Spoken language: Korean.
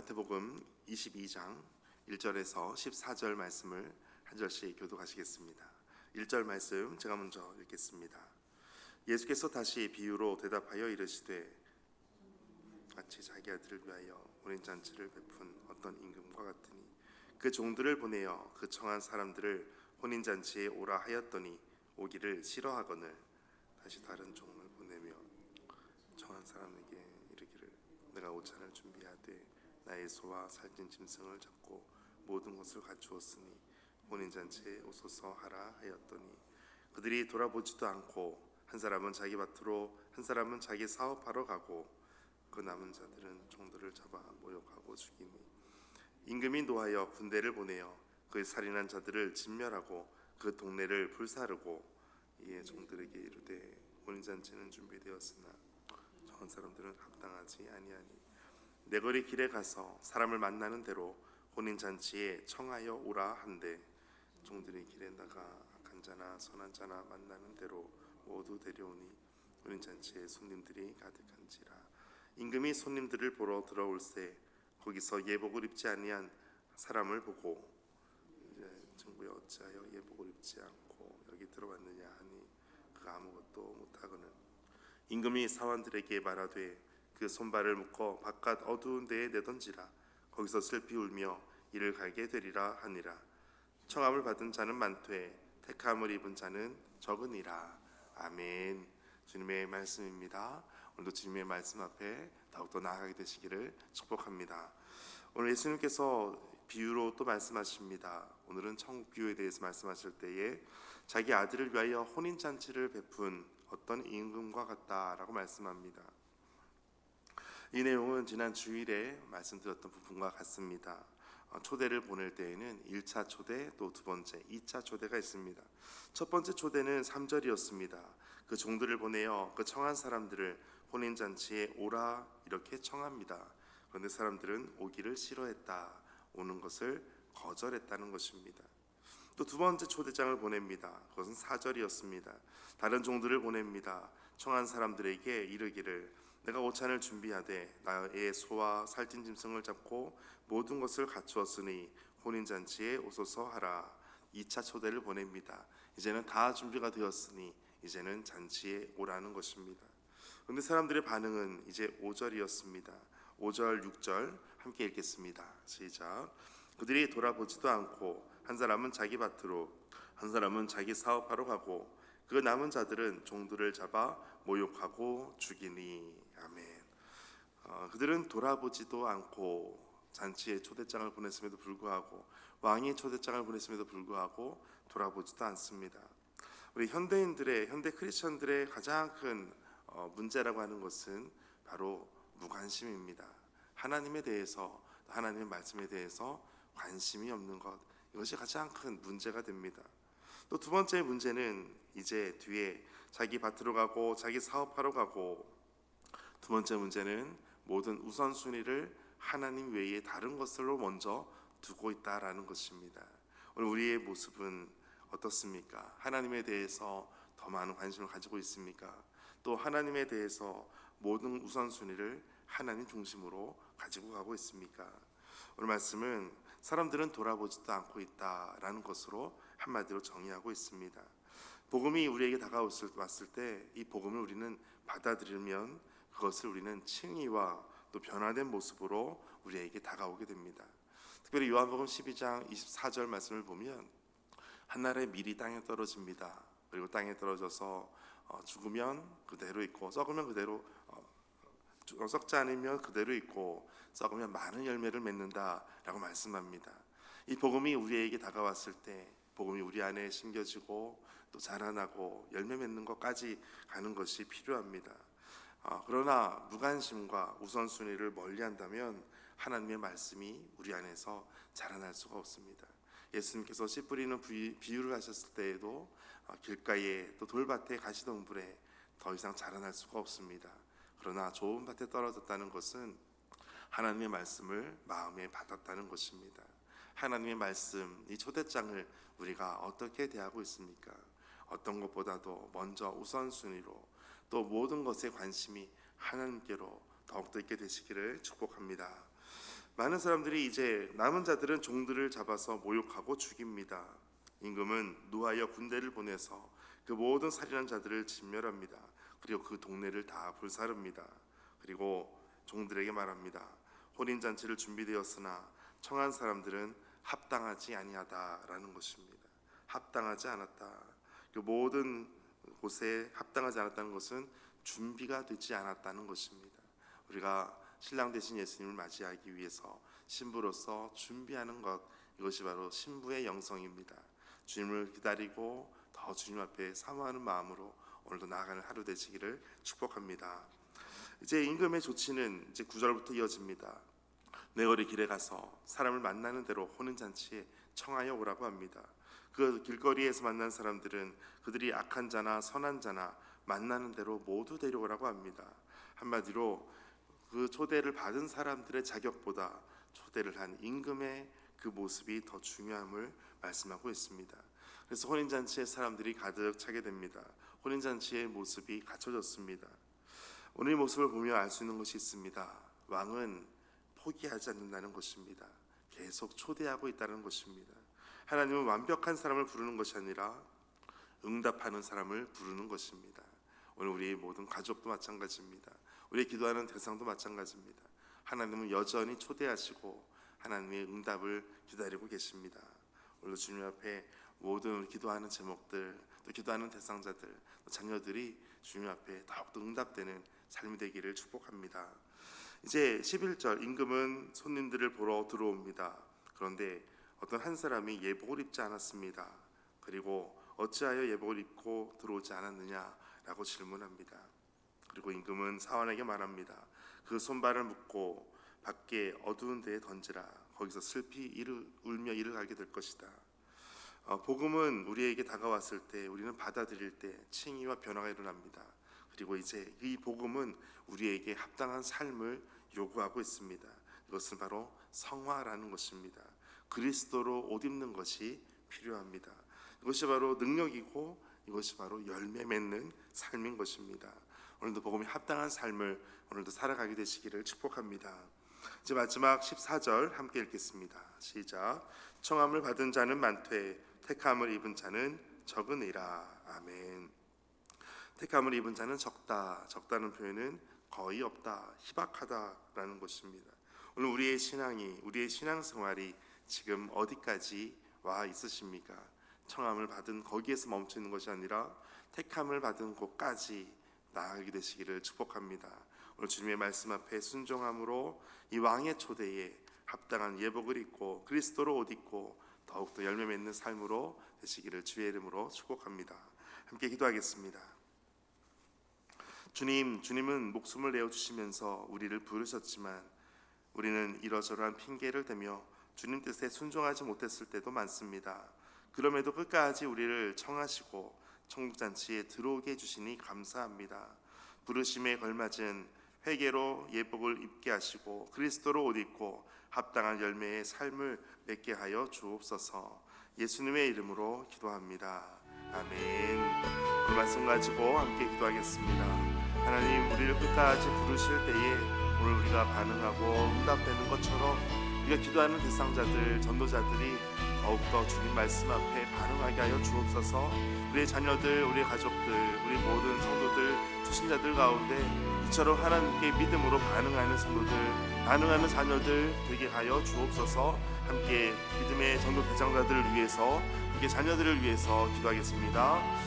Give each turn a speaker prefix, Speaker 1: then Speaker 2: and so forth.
Speaker 1: 마태복음 22장 1절에서 14절 말씀을 한 절씩 교독하시겠습니다. 1절 말씀 제가 먼저 읽겠습니다. 예수께서 다시 비유로 대답하여 이르시되 같이 자기 아들을 위하여 혼인잔치를 베푼 어떤 임금과 같으니 그 종들을 보내어 그 청한 사람들을 혼인잔치에 오라 하였더니 오기를 싫어하거늘 다시 다른 종을 보내며 청한 사람에게 이르기를 내가 오찬을 준비하되 나의 소와 살찐 짐승을 잡고 모든 것을 갖추었으니 혼인잔치에 오소서 하라 하였더니 그들이 돌아보지도 않고 한 사람은 자기 밭으로 한 사람은 자기 사업하러 가고 그 남은 자들은 종들을 잡아 모욕하고 죽이니 임금이 노하여 군대를 보내어 그 살인한 자들을 진멸하고 그 동네를 불사르고 이에 종들에게 이르되 혼인잔치는 준비되었으나 청한 사람들은 합당하지 아니하니 내 거리 길에 가서 사람을 만나는 대로 혼인잔치에 청하여 오라 한데 종들이 길에 나가 악한 자나 선한 자나 만나는 대로 모두 데려오니 혼인잔치에 손님들이 가득한지라. 임금이 손님들을 보러 들어올세 거기서 예복을 입지 아니한 사람을 보고 이제 정부에 어찌하여 예복을 입지 않고 여기 들어왔느냐 하니 그가 아무것도 못하거늘 임금이 사원들에게 말하되 그 손발을 묶어 바깥 어두운 데에 내던지라. 거기서 슬피 울며 이를 갈게 되리라 하니라. 청함을 받은 자는 많되 택함을 입은 자는 적으니라. 아멘. 주님의 말씀입니다. 오늘도 주님의 말씀 앞에 더욱더 나아가게 되시기를 축복합니다. 오늘 예수님께서 비유로 또 말씀하십니다. 오늘은 천국 비유에 대해서 말씀하실 때에 자기 아들을 위하여 혼인잔치를 베푼 어떤 임금과 같다라고 말씀합니다. 이 내용은 지난 주일에 말씀드렸던 부분과 같습니다. 초대를 보낼 때에는 1차 초대 또 두 번째 2차 초대가 있습니다. 첫 번째 초대는 3절이었습니다. 그 종들을 보내어 그 청한 사람들을 혼인잔치에 오라 이렇게 청합니다. 그런데 사람들은 오기를 싫어했다. 오는 것을 거절했다는 것입니다. 또 두 번째 초대장을 보냅니다. 그것은 4절이었습니다. 다른 종들을 보냅니다. 청한 사람들에게 이르기를 내가 오찬을 준비하되 나의 소와 살찐 짐승을 잡고 모든 것을 갖추었으니 혼인잔치에 오소서 하라. 2차 초대를 보냅니다. 이제는 다 준비가 되었으니 이제는 잔치에 오라는 것입니다. 그런데 사람들의 반응은 이제 5절이었습니다. 5절, 6절 함께 읽겠습니다. 시작. 그들이 돌아보지도 않고 한 사람은 자기 밭으로 한 사람은 자기 사업하러 가고 그 남은 자들은 종들을 잡아 모욕하고 죽이니. 아멘. 그들은 돌아보지도 않고 잔치에 초대장을 보냈음에도 불구하고 왕이 초대장을 보냈음에도 불구하고 돌아보지도 않습니다. 우리 현대 크리스천들의 가장 큰 문제라고 하는 것은 바로 무관심입니다. 하나님에 대해서, 하나님의 말씀에 대해서 관심이 없는 것, 이것이 가장 큰 문제가 됩니다. 또 두 번째 문제는 이제 뒤에 자기 밭으로 가고 자기 사업하러 가고, 두 번째 문제는 모든 우선순위를 하나님 외에 다른 것으로 먼저 두고 있다라는 것입니다. 오늘 우리의 모습은 어떻습니까? 하나님에 대해서 더 많은 관심을 가지고 있습니까? 또 하나님에 대해서 모든 우선순위를 하나님 중심으로 가지고 가고 있습니까? 오늘 말씀은 사람들은 돌아보지도 않고 있다라는 것으로 한마디로 정의하고 있습니다. 복음이 우리에게 다가왔을 때 이 복음을 우리는 받아들이면 그것을 우리는 칭의와 또 변화된 모습으로 우리에게 다가오게 됩니다. 특별히 요한복음 12장 24절 말씀을 보면 한 알의 밀이 땅에 떨어집니다. 그리고 땅에 떨어져서 죽으면 그대로 있고 썩으면 그대로 썩지 않으면 그대로 있고 썩으면 많은 열매를 맺는다라고 말씀합니다. 이 복음이 우리에게 다가왔을 때 복음이 우리 안에 심겨지고 또 자라나고 열매 맺는 것까지 가는 것이 필요합니다. 그러나 무관심과 우선순위를 멀리한다면 하나님의 말씀이 우리 안에서 자라날 수가 없습니다. 예수님께서 씨 뿌리는 비유를 하셨을 때에도 길가에 또 돌밭에 가시덤불에 더 이상 자라날 수가 없습니다. 그러나 좋은 밭에 떨어졌다는 것은 하나님의 말씀을 마음에 받았다는 것입니다. 하나님의 말씀, 이 초대장을 우리가 어떻게 대하고 있습니까? 어떤 것보다도 먼저 우선순위로 또 모든 것에 관심이 하나님께로 더욱더 있게 되시기를 축복합니다. 많은 사람들이 이제 남은 자들은 종들을 잡아서 모욕하고 죽입니다. 임금은 노하여 군대를 보내서 그 모든 살인한 자들을 진멸합니다. 그리고 그 동네를 다 불사릅니다. 그리고 종들에게 말합니다. 혼인잔치를 준비되었으나 청한 사람들은 합당하지 아니하다라는 것입니다. 합당하지 않았다. 그 모든 곳에 합당하지 않았다는 것은 준비가 되지 않았다는 것입니다. 우리가 신랑 되신 예수님을 맞이하기 위해서 신부로서 준비하는 것, 이것이 바로 신부의 영성입니다. 주님을 기다리고 더 주님 앞에 사모하는 마음으로 오늘도 나아가는 하루 되시기를 축복합니다. 이제 임금의 조치는 이제 9절부터 이어집니다. 내거리 길에 가서 사람을 만나는 대로 혼인잔치에 청하여 오라고 합니다. 그 길거리에서 만난 사람들은 그들이 악한 자나 선한 자나 만나는 대로 모두 데려오라고 합니다. 한마디로 그 초대를 받은 사람들의 자격보다 초대를 한 임금의 그 모습이 더 중요함을 말씀하고 있습니다. 그래서 혼인잔치에 사람들이 가득 차게 됩니다. 혼인잔치의 모습이 갖춰졌습니다. 오늘 이 모습을 보며 알 수 있는 것이 있습니다. 왕은 포기하지 않는다는 것입니다. 계속 초대하고 있다는 것입니다. 하나님은 완벽한 사람을 부르는 것이 아니라 응답하는 사람을 부르는 것입니다. 오늘 우리 모든 가족도 마찬가지입니다. 우리 기도하는 대상도 마찬가지입니다. 하나님은 여전히 초대하시고 하나님의 응답을 기다리고 계십니다. 오늘 주님 앞에 모든 기도하는 제목들, 또 기도하는 대상자들, 또 자녀들이 주님 앞에 더욱더 응답되는 삶이 되기를 축복합니다. 이제 11절, 임금은 손님들을 보러 들어옵니다. 그런데 어떤 한 사람이 예복을 입지 않았습니다. 그리고 어찌하여 예복을 입고 들어오지 않았느냐라고 질문합니다. 그리고 임금은 사환에게 말합니다. 그 손발을 묶고 밖에 어두운 데에 던지라. 거기서 슬피 울며 이를 갈게 될 것이다. 복음은 우리에게 다가왔을 때, 우리는 받아들일 때 칭의와 변화가 일어납니다. 그리고 이제 이 복음은 우리에게 합당한 삶을 요구하고 있습니다. 이것은 바로 성화라는 것입니다. 그리스도로 옷 입는 것이 필요합니다. 이것이 바로 능력이고 이것이 바로 열매 맺는 삶인 것입니다. 오늘도 복음이 합당한 삶을 오늘도 살아가게 되시기를 축복합니다. 이제 마지막 14절 함께 읽겠습니다. 시작. 청함을 받은 자는 많되 택함을 입은 자는 적으니라. 아멘. 택함을 입은 자는 적다. 적다는 표현은 거의 없다, 희박하다라는 것입니다. 오늘 우리의 신앙이, 우리의 신앙생활이 지금 어디까지 와 있으십니까? 청함을 받은 거기에서 멈춰 있는 것이 아니라 택함을 받은 곳까지 나아가게 되시기를 축복합니다. 오늘 주님의 말씀 앞에 순종함으로 이 왕의 초대에 합당한 예복을 입고 그리스도로 옷 입고 더욱더 열매 맺는 삶으로 되시기를 주의 이름으로 축복합니다. 함께 기도하겠습니다. 주님은 목숨을 내어주시면서 우리를 부르셨지만 우리는 이러저러한 핑계를 대며 주님 뜻에 순종하지 못했을 때도 많습니다. 그럼에도 끝까지 우리를 청하시고 천국잔치에 들어오게 해주시니 감사합니다. 부르심에 걸맞은 회개로 예복을 입게 하시고 그리스도로 옷 입고 합당한 열매의 삶을 맺게 하여 주옵소서. 예수님의 이름으로 기도합니다. 아멘. 그 말씀 가지고 함께 기도하겠습니다. 하나님, 우리를 끝까지 부르실 때에 오늘 우리가 반응하고 응답되는 것처럼 우리가 기도하는 대상자들, 전도자들이 더욱더 주님 말씀 앞에 반응하게 하여 주옵소서. 우리의 자녀들, 우리의 가족들, 우리 모든 성도들, 초신자들 가운데 이처럼 하나님께 믿음으로 반응하는 성도들, 반응하는 자녀들 되게 하여 주옵소서. 함께 믿음의 전도 대상자들을 위해서, 함께 자녀들을 위해서 기도하겠습니다.